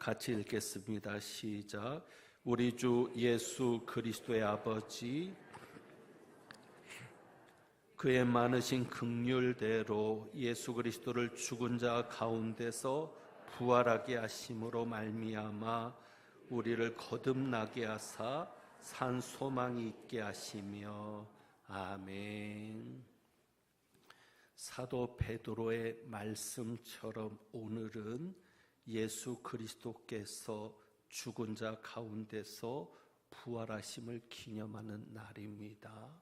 같이 읽겠습니다. 시작. 우리 주 예수 그리스도의 아버지, 그의 많으신 긍휼대로 예수 그리스도를 죽은 자 가운데서 부활하게 하심으로 말미암아 우리를 거듭나게 하사 산 소망이 있게 하시며 아멘. 사도 베드로의 말씀처럼 오늘은 예수 그리스도께서 죽은 자 가운데서 부활하심을 기념하는 날입니다.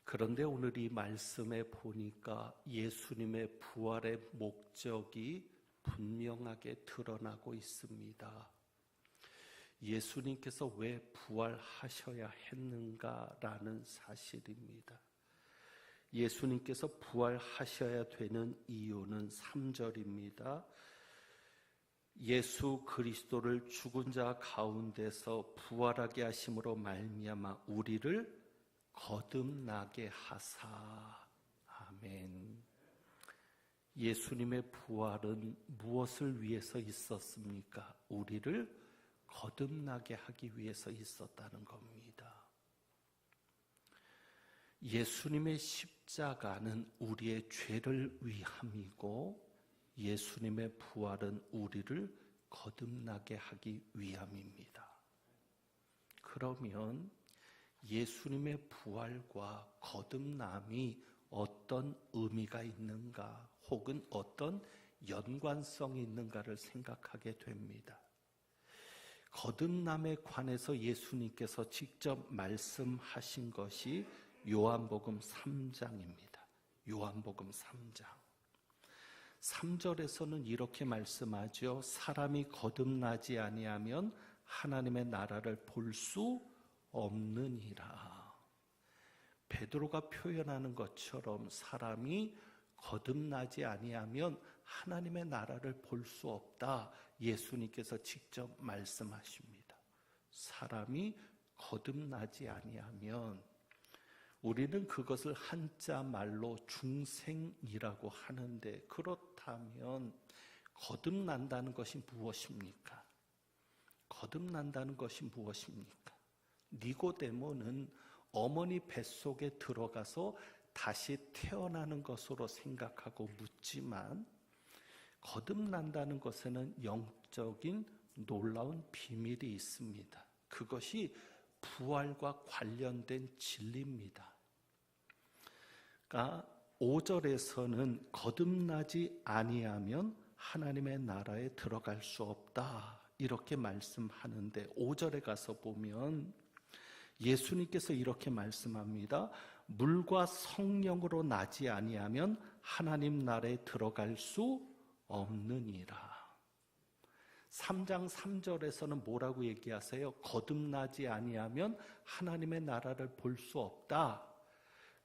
그런데 오늘 이 말씀에 보니까 예수님의 부활의 목적이 분명하게 드러나고 있습니다. 예수님께서 왜 부활하셔야 했는가라는 사실입니다. 예수님께서 부활하셔야 되는 이유는 3절입니다. 예수 그리스도를 죽은 자 가운데서 부활하게 하심으로 말미암아 우리를 거듭나게 하사. 아멘. 예수님의 부활은 무엇을 위해서 있었습니까? 우리를 거듭나게 하기 위해서 있었다는 겁니다. 예수님의 십자가는 우리의 죄를 위함이고 예수님의 부활은 우리를 거듭나게 하기 위함입니다. 그러면 예수님의 부활과 거듭남이 어떤 의미가 있는가 혹은 어떤 연관성이 있는가를 생각하게 됩니다. 거듭남에 관해서 예수님께서 직접 말씀하신 것이 요한복음 3장입니다. 요한복음 3장. 3절에서는 이렇게 말씀하죠. 사람이 거듭나지 아니하면 하나님의 나라를 볼 수 없느니라. 베드로가 표현하는 것처럼 사람이 거듭나지 아니하면 하나님의 나라를 볼 수 없다. 예수님께서 직접 말씀하십니다. 사람이 거듭나지 아니하면 우리는 그것을 한자 말로 중생이라고 하는데 그렇다면 거듭난다는 것이 무엇입니까? 거듭난다는 것이 무엇입니까? 니고데모는 어머니 뱃속에 들어가서 다시 태어나는 것으로 생각하고 묻지만 거듭난다는 것에는 영적인 놀라운 비밀이 있습니다. 그것이 부활과 관련된 진리입니다. 그러니까 5절에서는 거듭나지 아니하면 하나님의 나라에 들어갈 수 없다 이렇게 말씀하는데 5절에 가서 보면 예수님께서 이렇게 말씀합니다. 물과 성령으로 나지 아니하면 하나님 나라에 들어갈 수 없느니라. 3장 3절에서는 뭐라고 얘기하세요? 거듭나지 아니하면 하나님의 나라를 볼 수 없다.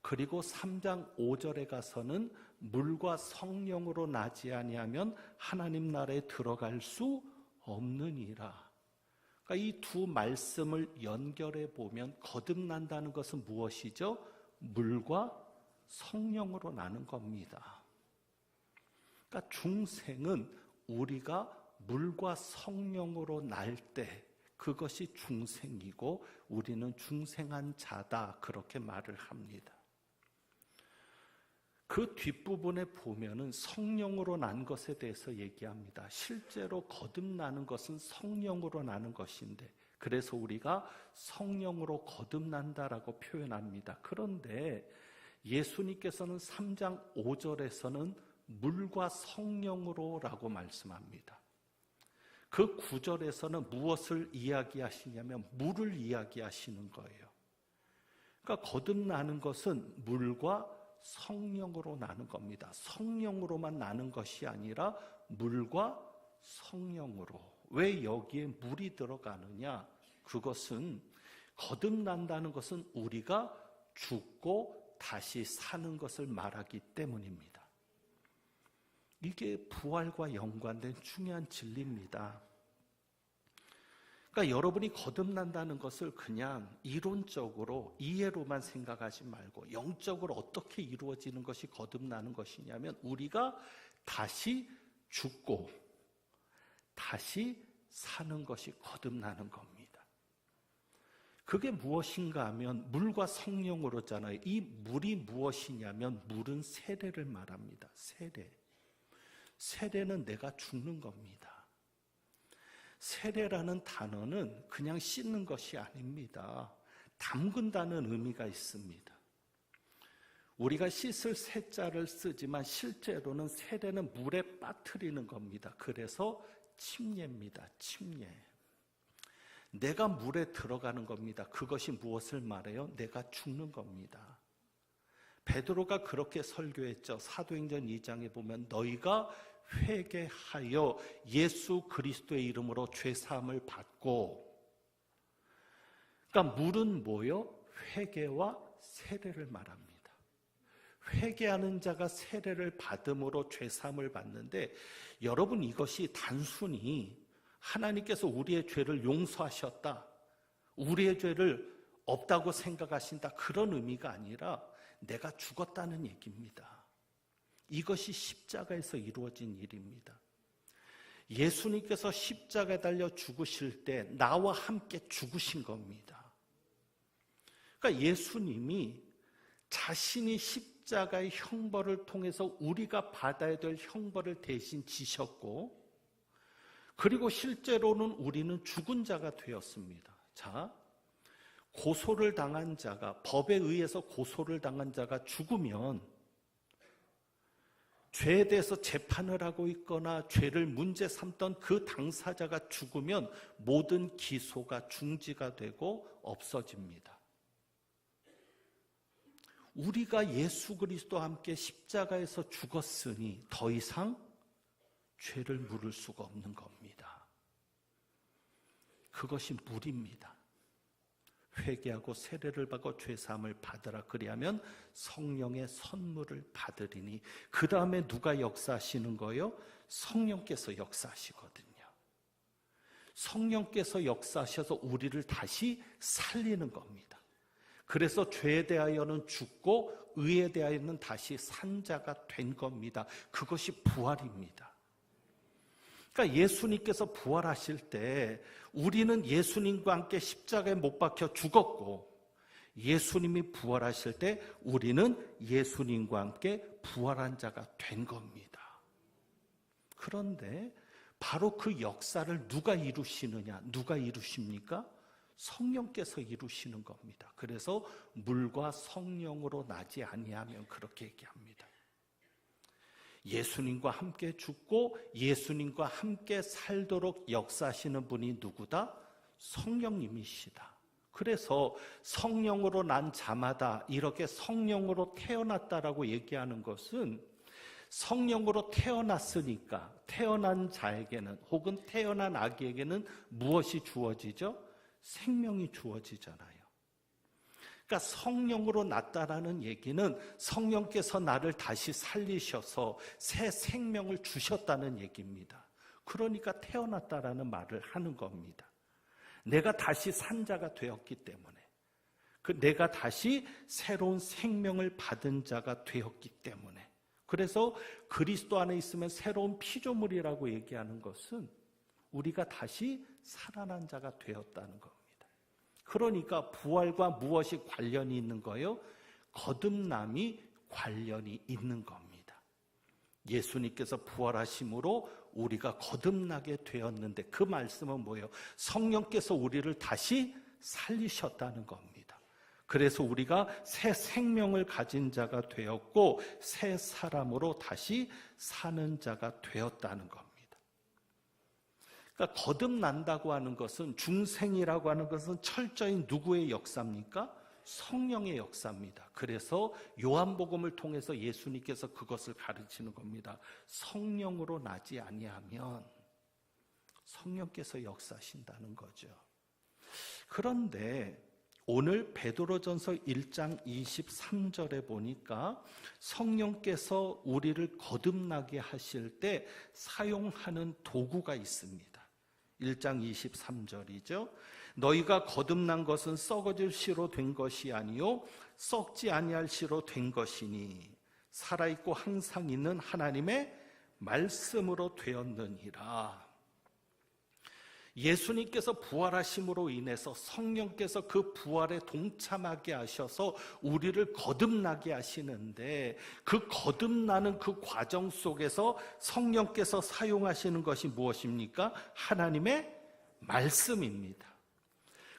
그리고 3장 5절에 가서는 물과 성령으로 나지 아니하면 하나님 나라에 들어갈 수 없느니라. 그러니까 이 두 말씀을 연결해 보면 거듭난다는 것은 무엇이죠? 물과 성령으로 나는 겁니다. 그러니까 중생은 우리가 물과 성령으로 날 때 그것이 중생이고 우리는 중생한 자다 그렇게 말을 합니다. 그 뒷부분에 보면은 성령으로 난 것에 대해서 얘기합니다. 실제로 거듭나는 것은 성령으로 나는 것인데 그래서 우리가 성령으로 거듭난다라고 표현합니다. 그런데 예수님께서는 3장 5절에서는 물과 성령으로라고 말씀합니다. 그 9절에서는 무엇을 이야기하시냐면 물을 이야기하시는 거예요. 그러니까 거듭나는 것은 물과 성령으로 나는 겁니다. 성령으로만 나는 것이 아니라 물과 성령으로. 왜 여기에 물이 들어가느냐? 그것은 거듭난다는 것은 우리가 죽고 다시 사는 것을 말하기 때문입니다. 이게 부활과 연관된 중요한 진리입니다. 그러니까 여러분이 거듭난다는 것을 그냥 이론적으로 이해로만 생각하지 말고 영적으로 어떻게 이루어지는 것이 거듭나는 것이냐면 우리가 다시 죽고 다시 사는 것이 거듭나는 겁니다. 그게 무엇인가 하면 물과 성령으로잖아요. 이 물이 무엇이냐면 물은 세례를 말합니다. 세례. 세례는 내가 죽는 겁니다. 세례라는 단어는 그냥 씻는 것이 아닙니다. 담근다는 의미가 있습니다. 우리가 씻을 세자를 쓰지만 실제로는 세례는 물에 빠뜨리는 겁니다. 그래서 침례입니다. 침례. 내가 물에 들어가는 겁니다. 그것이 무엇을 말해요? 내가 죽는 겁니다. 베드로가 그렇게 설교했죠. 사도행전 2장에 보면 너희가 회개하여 예수 그리스도의 이름으로 죄사함을 받고, 그러니까 물은 뭐요? 회개와 세례를 말합니다. 회개하는 자가 세례를 받음으로 죄사함을 받는데, 여러분 이것이 단순히 하나님께서 우리의 죄를 용서하셨다, 우리의 죄를 없다고 생각하신다, 그런 의미가 아니라 내가 죽었다는 얘기입니다. 이것이 십자가에서 이루어진 일입니다. 예수님께서 십자가에 달려 죽으실 때 나와 함께 죽으신 겁니다. 그러니까 예수님이 자신이 십자가의 형벌을 통해서 우리가 받아야 될 형벌을 대신 지셨고, 그리고 실제로는 우리는 죽은 자가 되었습니다. 자, 고소를 당한 자가, 법에 의해서 고소를 당한 자가 죽으면, 죄에 대해서 재판을 하고 있거나 죄를 문제 삼던 그 당사자가 죽으면 모든 기소가 중지가 되고 없어집니다. 우리가 예수 그리스도와 함께 십자가에서 죽었으니 더 이상 죄를 물을 수가 없는 겁니다. 그것이 물입니다. 회개하고 세례를 받고 죄사함을 받으라. 그리하면 성령의 선물을 받으리니. 그 다음에 누가 역사하시는 거예요? 성령께서 역사하시거든요. 성령께서 역사하셔서 우리를 다시 살리는 겁니다. 그래서 죄에 대하여는 죽고 의에 대하여는 다시 산 자가 된 겁니다. 그것이 부활입니다. 그러니까 예수님께서 부활하실 때 우리는 예수님과 함께 십자가에 못 박혀 죽었고, 예수님이 부활하실 때 우리는 예수님과 함께 부활한 자가 된 겁니다. 그런데 바로 그 역사를 누가 이루시느냐? 누가 이루십니까? 성령께서 이루시는 겁니다. 그래서 물과 성령으로 나지 아니하면 그렇게 얘기합니다. 예수님과 함께 죽고 예수님과 함께 살도록 역사하시는 분이 누구다? 성령님이시다. 그래서 성령으로 난 자마다 이렇게 성령으로 태어났다라고 얘기하는 것은, 성령으로 태어났으니까 태어난 자에게는, 혹은 태어난 아기에게는 무엇이 주어지죠? 생명이 주어지잖아요. 그러니까 성령으로 났다라는 얘기는 성령께서 나를 다시 살리셔서 새 생명을 주셨다는 얘기입니다. 그러니까 태어났다라는 말을 하는 겁니다. 내가 다시 산 자가 되었기 때문에, 내가 다시 새로운 생명을 받은 자가 되었기 때문에, 그래서 그리스도 안에 있으면 새로운 피조물이라고 얘기하는 것은 우리가 다시 살아난 자가 되었다는 겁니다. 그러니까 부활과 무엇이 관련이 있는 거예요? 거듭남이 관련이 있는 겁니다. 예수님께서 부활하심으로 우리가 거듭나게 되었는데, 그 말씀은 뭐예요? 성령께서 우리를 다시 살리셨다는 겁니다. 그래서 우리가 새 생명을 가진 자가 되었고 새 사람으로 다시 사는 자가 되었다는 겁니다. 그러니까 거듭난다고 하는 것은, 중생이라고 하는 것은 철저히 누구의 역사입니까? 성령의 역사입니다. 그래서 요한복음을 통해서 예수님께서 그것을 가르치는 겁니다. 성령으로 나지 아니하면 성령께서 역사하신다는 거죠. 그런데 오늘 베드로전서 1장 23절에 보니까 성령께서 우리를 거듭나게 하실 때 사용하는 도구가 있습니다. 1장 23절이죠. 너희가 거듭난 것은 썩어질 씨로 된 것이 아니요 썩지 아니할 씨로 된 것이니 살아있고 항상 있는 하나님의 말씀으로 되었느니라. 예수님께서 부활하심으로 인해서 성령께서 그 부활에 동참하게 하셔서 우리를 거듭나게 하시는데, 그 거듭나는 그 과정 속에서 성령께서 사용하시는 것이 무엇입니까? 하나님의 말씀입니다.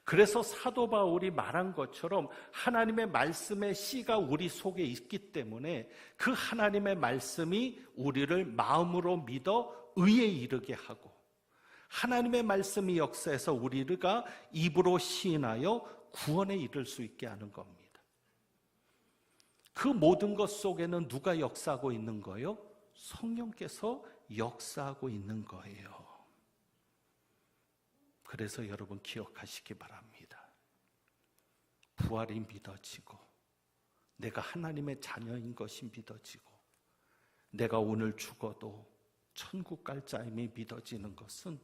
그래서 사도 바울이 말한 것처럼 하나님의 말씀의 씨가 우리 속에 있기 때문에 그 하나님의 말씀이 우리를 마음으로 믿어 의에 이르게 하고, 하나님의 말씀이 역사해서 우리가 입으로 시인하여 구원에 이를 수 있게 하는 겁니다. 그 모든 것 속에는 누가 역사하고 있는 거예요? 성령께서 역사하고 있는 거예요. 그래서 여러분 기억하시기 바랍니다. 부활이 믿어지고, 내가 하나님의 자녀인 것이 믿어지고, 내가 오늘 죽어도 천국 갈 자임이 믿어지는 것은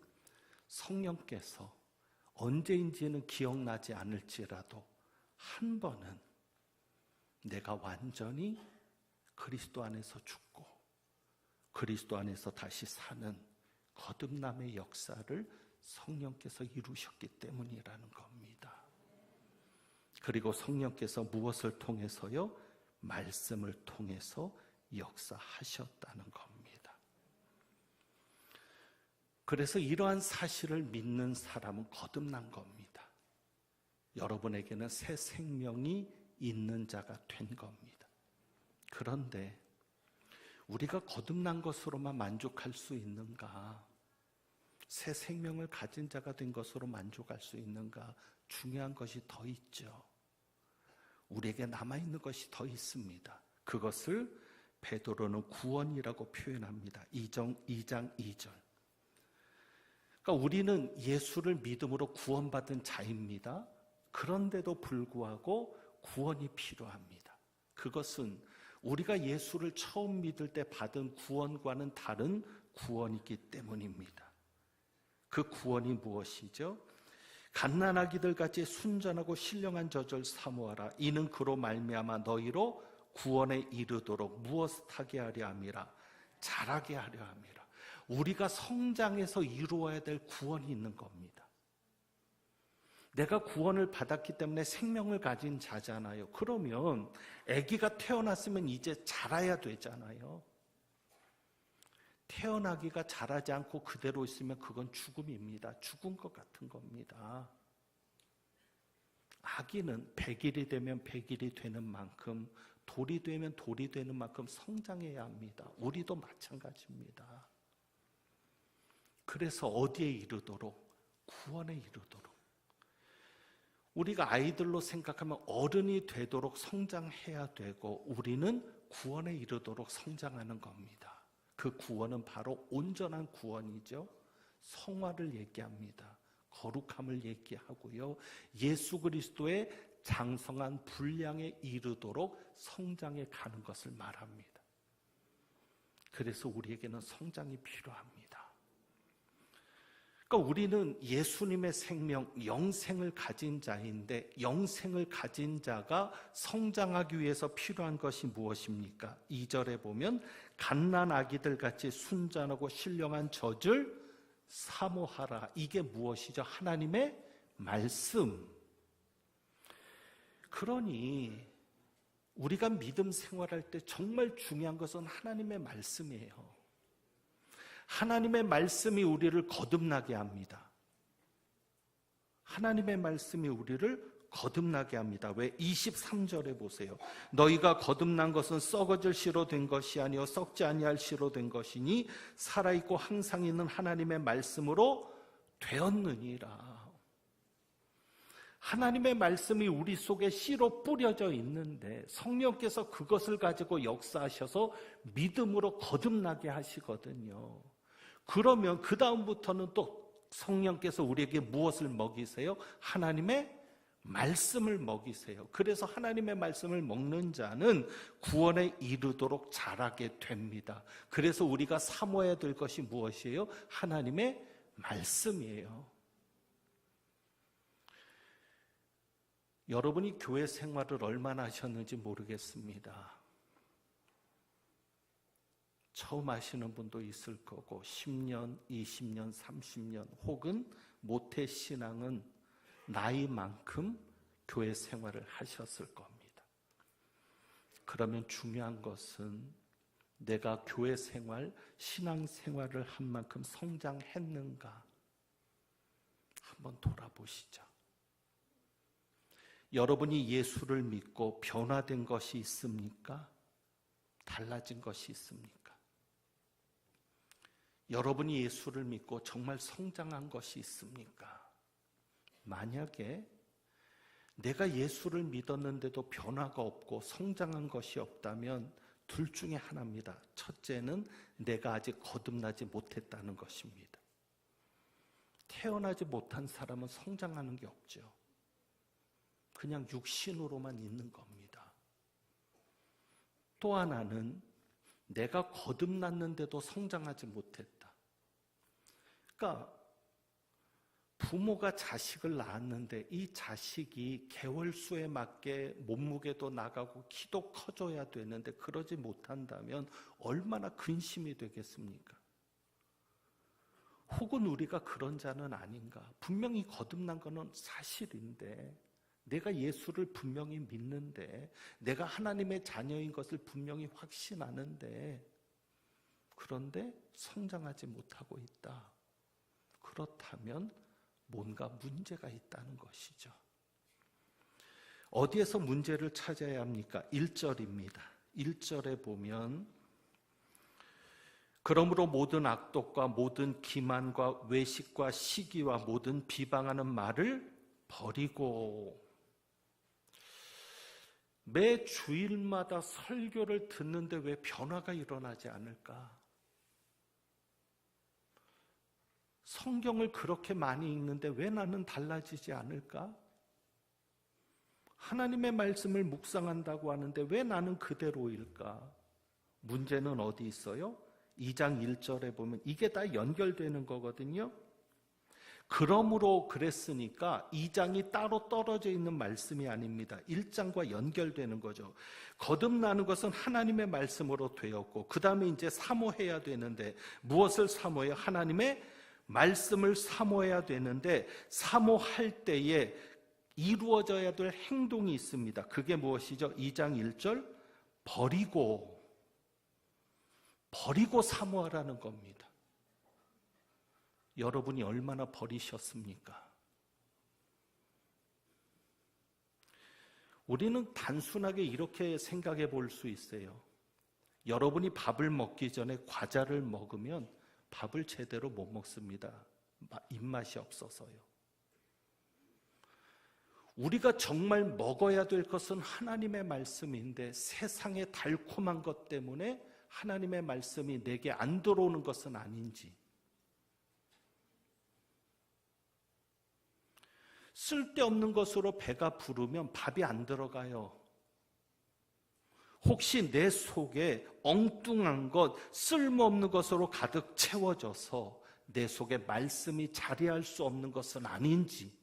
성령께서 언제인지는 기억나지 않을지라도 한 번은 내가 완전히 그리스도 안에서 죽고 그리스도 안에서 다시 사는 거듭남의 역사를 성령께서 이루셨기 때문이라는 겁니다. 그리고 성령께서 무엇을 통해서요? 말씀을 통해서 역사하셨다는 겁니다. 그래서 이러한 사실을 믿는 사람은 거듭난 겁니다. 여러분에게는 새 생명이 있는 자가 된 겁니다. 그런데 우리가 거듭난 것으로만 만족할 수 있는가? 새 생명을 가진 자가 된 것으로 만족할 수 있는가? 중요한 것이 더 있죠. 우리에게 남아있는 것이 더 있습니다. 그것을 베드로는 구원이라고 표현합니다. 2장 2절. 그러니까 우리는 예수를 믿음으로 구원받은 자입니다. 그런데도 불구하고 구원이 필요합니다. 그것은 우리가 예수를 처음 믿을 때 받은 구원과는 다른 구원이기 때문입니다. 그 구원이 무엇이죠? 갓난아기들 같이 순전하고 신령한 젖을 사모하라. 이는 그로 말미암아 너희로 구원에 이르도록 무엇을 하게 하려 함이라. 자라게 하려 함이라. 우리가 성장해서 이루어야 될 구원이 있는 겁니다. 내가 구원을 받았기 때문에 생명을 가진 자잖아요. 그러면 아기가 태어났으면 이제 자라야 되잖아요. 태어나기가 자라지 않고 그대로 있으면 그건 죽음입니다. 죽은 것 같은 겁니다. 아기는 100일이 되면 100일이 되는 만큼, 돌이 되면 돌이 되는 만큼 성장해야 합니다. 우리도 마찬가지입니다. 그래서 어디에 이르도록? 구원에 이르도록. 우리가 아이들로 생각하면 어른이 되도록 성장해야 되고, 우리는 구원에 이르도록 성장하는 겁니다. 그 구원은 바로 온전한 구원이죠. 성화를 얘기합니다. 거룩함을 얘기하고요. 예수 그리스도의 장성한 분량에 이르도록 성장해 가는 것을 말합니다. 그래서 우리에게는 성장이 필요합니다. 그러니까 우리는 예수님의 생명, 영생을 가진 자인데, 영생을 가진 자가 성장하기 위해서 필요한 것이 무엇입니까? 2절에 보면 갓난아기들 같이 순전하고 신령한 젖을 사모하라. 이게 무엇이죠? 하나님의 말씀. 그러니 우리가 믿음 생활할 때 정말 중요한 것은 하나님의 말씀이에요. 하나님의 말씀이 우리를 거듭나게 합니다. 하나님의 말씀이 우리를 거듭나게 합니다. 왜? 23절에 보세요. 너희가 거듭난 것은 썩어질 씨로 된 것이 아니요 썩지 아니할 씨로 된 것이니 살아있고 항상 있는 하나님의 말씀으로 되었느니라. 하나님의 말씀이 우리 속에 씨로 뿌려져 있는데 성령께서 그것을 가지고 역사하셔서 믿음으로 거듭나게 하시거든요. 그러면 그 다음부터는 또 성령께서 우리에게 무엇을 먹이세요? 하나님의 말씀을 먹이세요. 그래서 하나님의 말씀을 먹는 자는 구원에 이르도록 자라게 됩니다. 그래서 우리가 사모해야 될 것이 무엇이에요? 하나님의 말씀이에요. 여러분이 교회 생활을 얼마나 하셨는지 모르겠습니다. 처음 하시는 분도 있을 거고 10년, 20년, 30년 혹은 모태신앙은 나이만큼 교회 생활을 하셨을 겁니다. 그러면 중요한 것은 내가 교회 생활, 신앙 생활을 한 만큼 성장했는가 한번 돌아보시죠. 여러분이 예수를 믿고 변화된 것이 있습니까? 달라진 것이 있습니까? 여러분이 예수를 믿고 정말 성장한 것이 있습니까? 만약에 내가 예수를 믿었는데도 변화가 없고 성장한 것이 없다면 둘 중에 하나입니다. 첫째는 내가 아직 거듭나지 못했다는 것입니다. 태어나지 못한 사람은 성장하는 게 없죠. 그냥 육신으로만 있는 겁니다. 또 하나는 내가 거듭났는데도 성장하지 못했다. 그러니까 부모가 자식을 낳았는데 이 자식이 개월수에 맞게 몸무게도 나가고 키도 커져야 되는데 그러지 못한다면 얼마나 근심이 되겠습니까? 혹은 우리가 그런 자는 아닌가? 분명히 거듭난 것은 사실인데 내가 예수를 분명히 믿는데 내가 하나님의 자녀인 것을 분명히 확신하는데 그런데 성장하지 못하고 있다. 그렇다면 뭔가 문제가 있다는 것이죠. 어디에서 문제를 찾아야 합니까? 1절입니다. 1절에 보면 그러므로 모든 악독과 모든 기만과 외식과 시기와 모든 비방하는 말을 버리고. 매 주일마다 설교를 듣는데 왜 변화가 일어나지 않을까? 성경을 그렇게 많이 읽는데 왜 나는 달라지지 않을까? 하나님의 말씀을 묵상한다고 하는데 왜 나는 그대로일까? 문제는 어디 있어요? 2장 1절에 보면 이게 다 연결되는 거거든요. 그러므로 그랬으니까 2장이 따로 떨어져 있는 말씀이 아닙니다. 1장과 연결되는 거죠. 거듭나는 것은 하나님의 말씀으로 되었고 그 다음에 이제 사모해야 되는데 무엇을 사모해요? 하나님의 말씀을 사모해야 되는데 사모할 때에 이루어져야 될 행동이 있습니다. 그게 무엇이죠? 2장 1절 버리고 사모하라는 겁니다. 여러분이 얼마나 버리셨습니까? 우리는 단순하게 이렇게 생각해 볼 수 있어요. 여러분이 밥을 먹기 전에 과자를 먹으면 밥을 제대로 못 먹습니다. 입맛이 없어서요. 우리가 정말 먹어야 될 것은 하나님의 말씀인데 세상의 달콤한 것 때문에 하나님의 말씀이 내게 안 들어오는 것은 아닌지, 쓸데없는 것으로 배가 부르면 밥이 안 들어가요. 혹시 내 속에 엉뚱한 것, 쓸모없는 것으로 가득 채워져서 내 속에 말씀이 자리할 수 없는 것은 아닌지,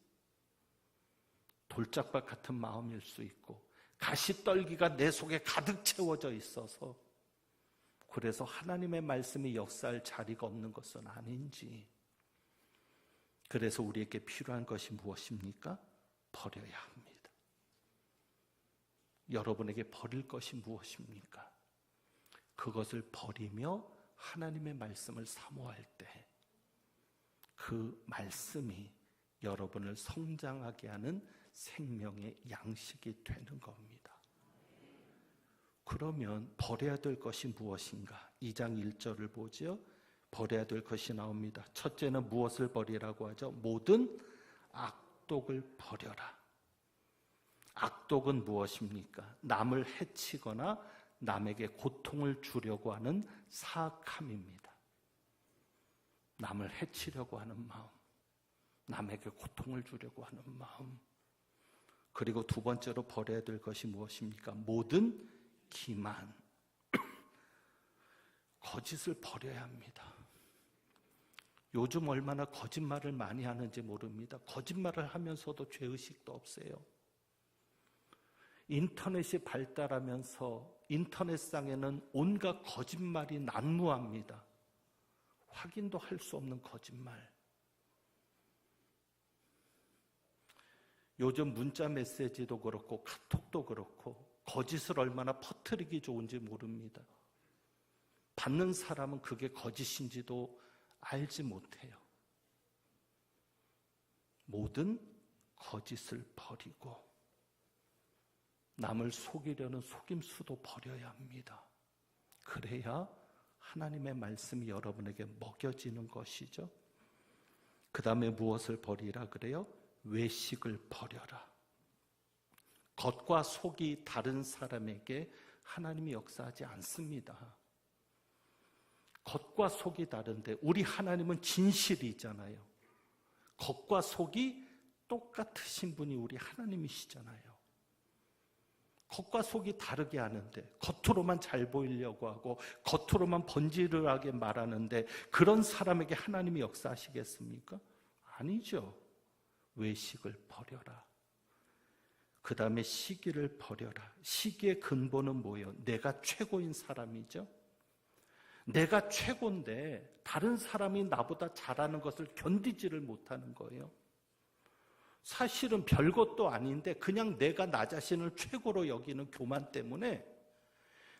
돌짝밭 같은 마음일 수 있고 가시떨기가 내 속에 가득 채워져 있어서 그래서 하나님의 말씀이 역사할 자리가 없는 것은 아닌지. 그래서 우리에게 필요한 것이 무엇입니까? 버려야 합니다. 여러분에게 버릴 것이 무엇입니까? 그것을 버리며 하나님의 말씀을 사모할 때 그 말씀이 여러분을 성장하게 하는 생명의 양식이 되는 겁니다. 그러면 버려야 될 것이 무엇인가? 2장 1절을 보죠. 버려야 될 것이 나옵니다. 첫째는 무엇을 버리라고 하죠? 모든 악독을 버려라. 악독은 무엇입니까? 남을 해치거나 남에게 고통을 주려고 하는 사악함입니다. 남을 해치려고 하는 마음, 남에게 고통을 주려고 하는 마음. 그리고 두 번째로 버려야 될 것이 무엇입니까? 모든 기만, 거짓을 버려야 합니다. 요즘 얼마나 거짓말을 많이 하는지 모릅니다. 거짓말을 하면서도 죄의식도 없어요. 인터넷이 발달하면서 인터넷상에는 온갖 거짓말이 난무합니다. 확인도 할 수 없는 거짓말. 요즘 문자 메시지도 그렇고 카톡도 그렇고 거짓을 얼마나 퍼뜨리기 좋은지 모릅니다. 받는 사람은 그게 거짓인지도 알지 못해요. 모든 거짓을 버리고 남을 속이려는 속임수도 버려야 합니다. 그래야 하나님의 말씀이 여러분에게 먹여지는 것이죠. 그 다음에 무엇을 버리라 그래요? 외식을 버려라. 겉과 속이 다른 사람에게 하나님이 역사하지 않습니다. 겉과 속이 다른데 우리 하나님은 진실이잖아요. 겉과 속이 똑같으신 분이 우리 하나님이시잖아요. 겉과 속이 다르게 하는데, 겉으로만 잘 보이려고 하고 겉으로만 번지르르하게 말하는데 그런 사람에게 하나님이 역사하시겠습니까? 아니죠. 외식을 버려라. 그 다음에 시기를 버려라. 시기의 근본은 뭐예요? 내가 최고인 사람이죠. 내가 최고인데 다른 사람이 나보다 잘하는 것을 견디지를 못하는 거예요. 사실은 별것도 아닌데 그냥 내가 나 자신을 최고로 여기는 교만 때문에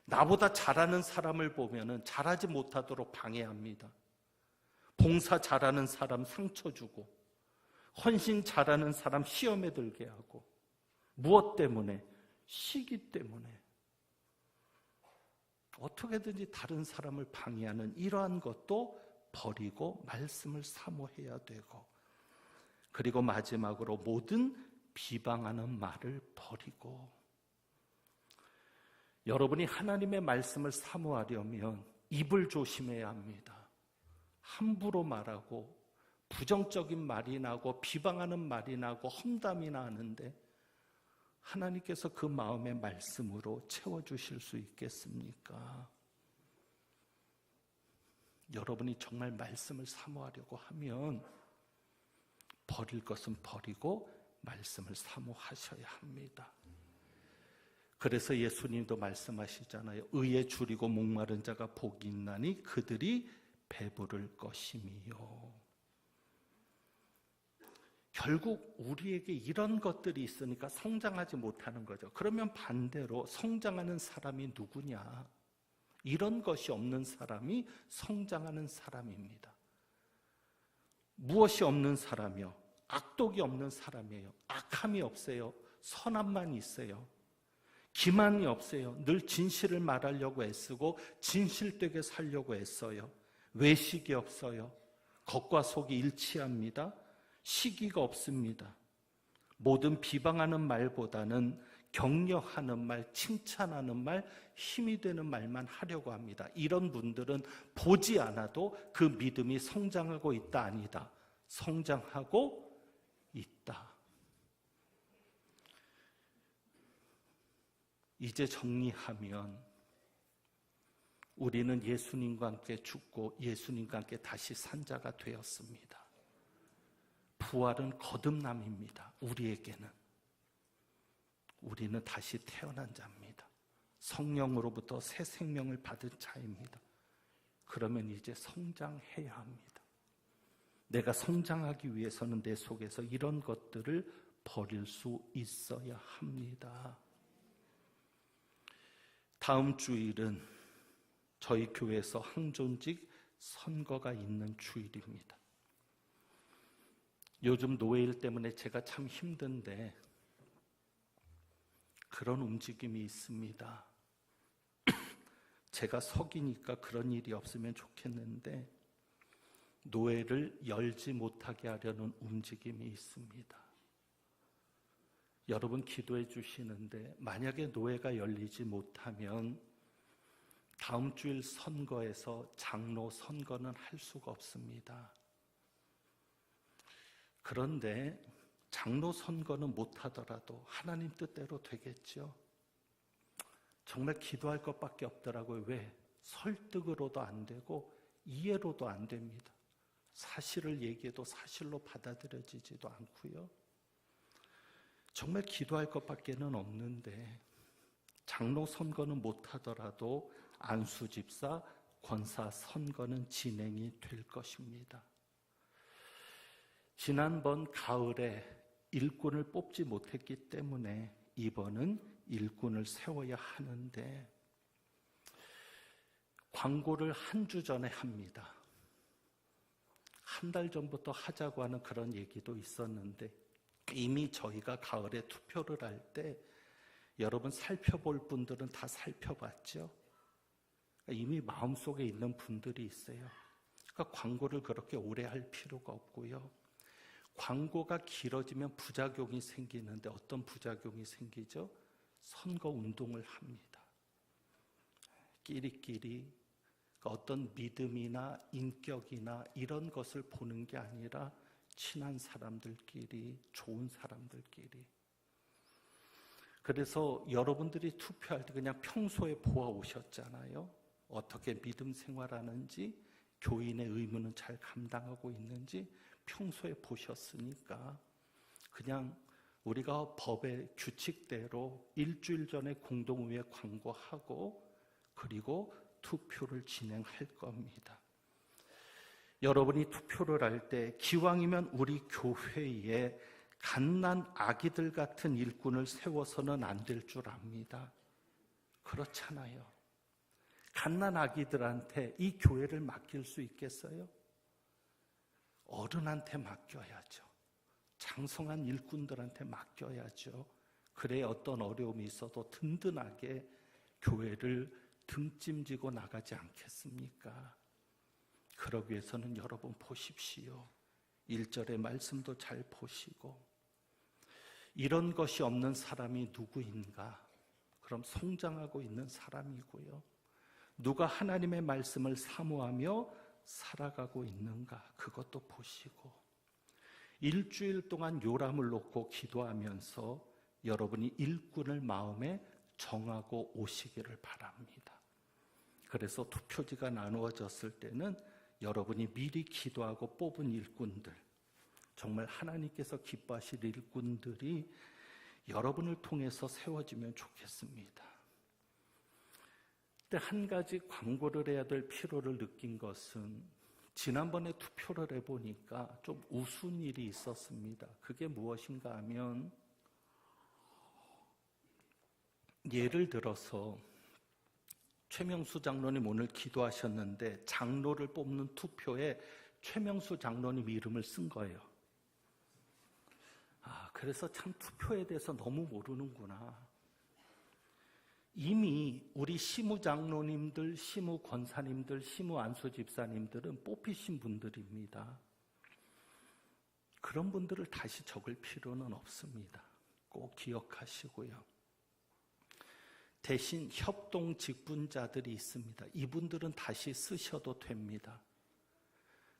나보다 잘하는 사람을 보면은 잘하지 못하도록 방해합니다. 봉사 잘하는 사람 상처 주고, 헌신 잘하는 사람 시험에 들게 하고. 무엇 때문에? 시기 때문에. 어떻게든지 다른 사람을 방해하는 이러한 것도 버리고 말씀을 사모해야 되고, 그리고 마지막으로 모든 비방하는 말을 버리고. 여러분이 하나님의 말씀을 사모하려면 입을 조심해야 합니다. 함부로 말하고 부정적인 말이 나고 비방하는 말이 나고 험담이나 하는데 하나님께서 그 마음의 말씀으로 채워주실 수 있겠습니까? 여러분이 정말 말씀을 사모하려고 하면 버릴 것은 버리고 말씀을 사모하셔야 합니다. 그래서 예수님도 말씀하시잖아요. 의에 줄이고 목마른 자가 복이 있나니 그들이 배부를 것임이요. 결국 우리에게 이런 것들이 있으니까 성장하지 못하는 거죠. 그러면 반대로 성장하는 사람이 누구냐? 이런 것이 없는 사람이 성장하는 사람입니다. 무엇이 없는 사람이요? 악독이 없는 사람이에요. 악함이 없어요. 선함만 있어요. 기만이 없어요. 늘 진실을 말하려고 애쓰고 진실되게 살려고 애써요. 외식이 없어요. 겉과 속이 일치합니다. 시기가 없습니다. 모든 비방하는 말보다는 격려하는 말, 칭찬하는 말, 힘이 되는 말만 하려고 합니다. 이런 분들은 보지 않아도 그 믿음이 성장하고 있다, 아니다. 성장하고 있다. 이제 정리하면 우리는 예수님과 함께 죽고 예수님과 함께 다시 산 자가 되었습니다. 부활은 거듭남입니다. 우리에게는. 우리는 다시 태어난 자입니다. 성령으로부터 새 생명을 받은 자입니다. 그러면 이제 성장해야 합니다. 내가 성장하기 위해서는 내 속에서 이런 것들을 버릴 수 있어야 합니다. 다음 주일은 저희 교회에서 항존직 선거가 있는 주일입니다. 요즘 노예일 때문에 제가 참 힘든데 그런 움직임이 있습니다. 제가 석이니까 그런 일이 없으면 좋겠는데 노예를 열지 못하게 하려는 움직임이 있습니다. 여러분 기도해 주시는데 만약에 노예가 열리지 못하면 다음 주일 선거에서 장로 선거는 할 수가 없습니다. 그런데 장로 선거는 못하더라도 하나님 뜻대로 되겠죠. 정말 기도할 것밖에 없더라고요. 왜? 설득으로도 안 되고 이해로도 안 됩니다. 사실을 얘기해도 사실로 받아들여지지도 않고요. 정말 기도할 것밖에는 없는데 장로 선거는 못하더라도 안수집사, 권사 선거는 진행이 될 것입니다. 지난번 가을에 일꾼을 뽑지 못했기 때문에 이번은 일꾼을 세워야 하는데 광고를 한 주 전에 합니다. 한 달 전부터 하자고 하는 그런 얘기도 있었는데 이미 저희가 가을에 투표를 할 때 여러분 살펴볼 분들은 다 살펴봤죠. 이미 마음속에 있는 분들이 있어요. 그러니까 광고를 그렇게 오래 할 필요가 없고요. 광고가 길어지면 부작용이 생기는데 어떤 부작용이 생기죠? 선거 운동을 합니다. 끼리끼리 어떤 믿음이나 인격이나 이런 것을 보는 게 아니라 친한 사람들끼리, 좋은 사람들끼리. 그래서 여러분들이 투표할 때 그냥 평소에 보아오셨잖아요. 어떻게 믿음 생활하는지, 교인의 의무는 잘 감당하고 있는지 평소에 보셨으니까 그냥 우리가 법의 규칙대로 일주일 전에 공동의회 광고하고 그리고 투표를 진행할 겁니다. 여러분이 투표를 할 때 기왕이면 우리 교회에 갓난 아기들 같은 일꾼을 세워서는 안 될 줄 압니다. 그렇잖아요. 갓난 아기들한테 이 교회를 맡길 수 있겠어요? 어른한테 맡겨야죠. 장성한 일꾼들한테 맡겨야죠. 그래야 어떤 어려움이 있어도 든든하게 교회를 등짐지고 나가지 않겠습니까? 그러기 위해서는 여러분 보십시오. 1절의 말씀도 잘 보시고 이런 것이 없는 사람이 누구인가? 그럼 성장하고 있는 사람이고요. 누가 하나님의 말씀을 사모하며 살아가고 있는가? 그것도 보시고 일주일 동안 요람을 놓고 기도하면서 여러분이 일꾼을 마음에 정하고 오시기를 바랍니다. 그래서 투표지가 나누어졌을 때는 여러분이 미리 기도하고 뽑은 일꾼들, 정말 하나님께서 기뻐하실 일꾼들이 여러분을 통해서 세워지면 좋겠습니다. 근데 한 가지 광고를 해야 될 필요를 느낀 것은 지난번에 투표를 해보니까 좀 우스운 일이 있었습니다. 그게 무엇인가 하면 예를 들어서 최명수 장로님 오늘 기도하셨는데 장로를 뽑는 투표에 최명수 장로님 이름을 쓴 거예요. 그래서 참 투표에 대해서 너무 모르는구나. 이미 우리 시무 장로님들, 시무 권사님들, 시무 안수 집사님들은 뽑히신 분들입니다. 그런 분들을 다시 적을 필요는 없습니다. 꼭 기억하시고요. 대신 협동 직분자들이 있습니다. 이분들은 다시 쓰셔도 됩니다.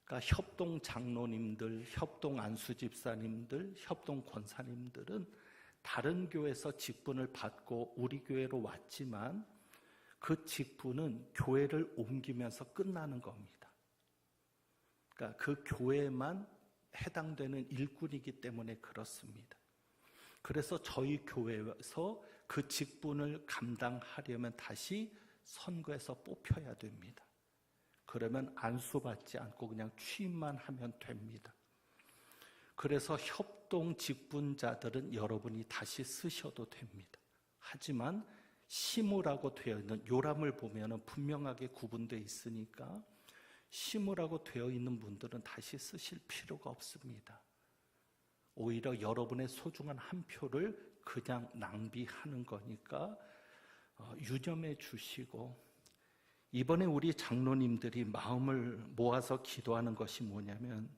그러니까 협동 장로님들, 협동 안수 집사님들, 협동 권사님들은 다른 교회에서 직분을 받고 우리 교회로 왔지만 그 직분은 교회를 옮기면서 끝나는 겁니다. 그러니까 그 교회에만 해당되는 일꾼이기 때문에 그렇습니다. 그래서 저희 교회에서 그 직분을 감당하려면 다시 선거에서 뽑혀야 됩니다. 그러면 안수받지 않고 그냥 취임만 하면 됩니다. 그래서 협동 직분자들은 여러분이 다시 쓰셔도 됩니다. 하지만 시무라고 되어 있는 요람을 보면 분명하게 구분되어 있으니까 시무라고 되어 있는 분들은 다시 쓰실 필요가 없습니다. 오히려 여러분의 소중한 한 표를 그냥 낭비하는 거니까 유념해 주시고, 이번에 우리 장로님들이 마음을 모아서 기도하는 것이 뭐냐면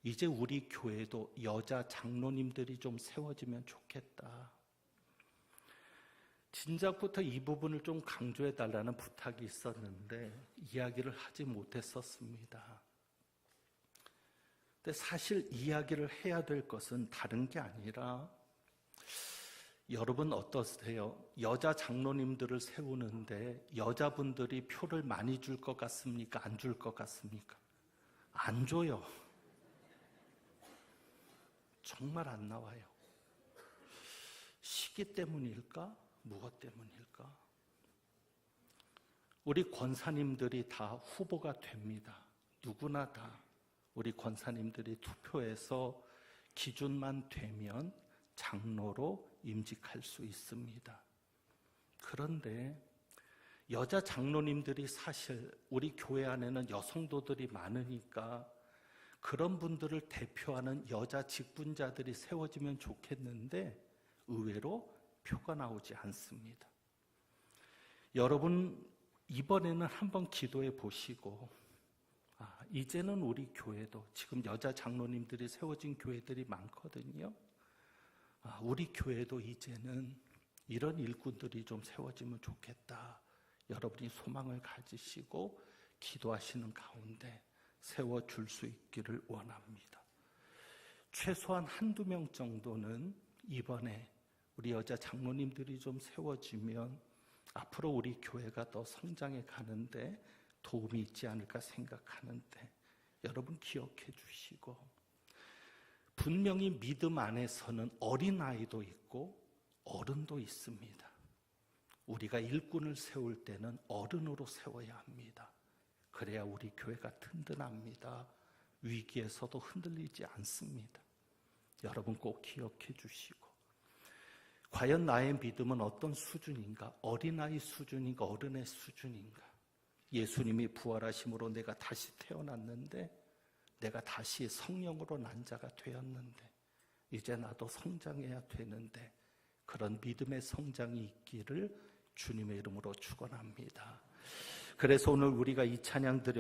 이제 우리 교회도 여자 장로님들이 좀 세워지면 좋겠다. 진작부터 이 부분을 좀 강조해 달라는 부탁이 있었는데 이야기를 하지 못했었습니다. 근데 사실 이야기를 해야 될 것은 다른 게 아니라, 여러분 어떠세요? 여자 장로님들을 세우는데 여자분들이 표를 많이 줄 것 같습니까? 안 줄 것 같습니까? 안 줘요. 정말 안 나와요. 시기 때문일까? 무엇 때문일까? 우리 권사님들이 다 후보가 됩니다. 누구나 다 우리 권사님들이 투표해서 기준만 되면 장로로 임직할 수 있습니다. 그런데 여자 장로님들이 사실 우리 교회 안에는 여성도들이 많으니까 그런 분들을 대표하는 여자 직분자들이 세워지면 좋겠는데 의외로 표가 나오지 않습니다. 여러분 이번에는 한번 기도해 보시고 이제는 우리 교회도 지금 여자 장로님들이 세워진 교회들이 많거든요. 우리 교회도 이제는 이런 일꾼들이 좀 세워지면 좋겠다. 여러분이 소망을 가지시고 기도하시는 가운데 세워줄 수 있기를 원합니다. 최소한 한두 명 정도는 이번에 우리 여자 장로님들이 좀 세워지면 앞으로 우리 교회가 더 성장해 가는데 도움이 있지 않을까 생각하는데 여러분 기억해 주시고, 분명히 믿음 안에서는 어린아이도 있고 어른도 있습니다. 우리가 일꾼을 세울 때는 어른으로 세워야 합니다. 그래야 우리 교회가 든든합니다. 위기에서도 흔들리지 않습니다. 여러분 꼭 기억해 주시고, 과연 나의 믿음은 어떤 수준인가? 어린아이 수준인가? 어른의 수준인가? 예수님이 부활하심으로 내가 다시 태어났는데, 내가 다시 성령으로 난 자가 되었는데 이제 나도 성장해야 되는데, 그런 믿음의 성장이 있기를 주님의 이름으로 축원합니다. 그래서 오늘 우리가 이 찬양 드려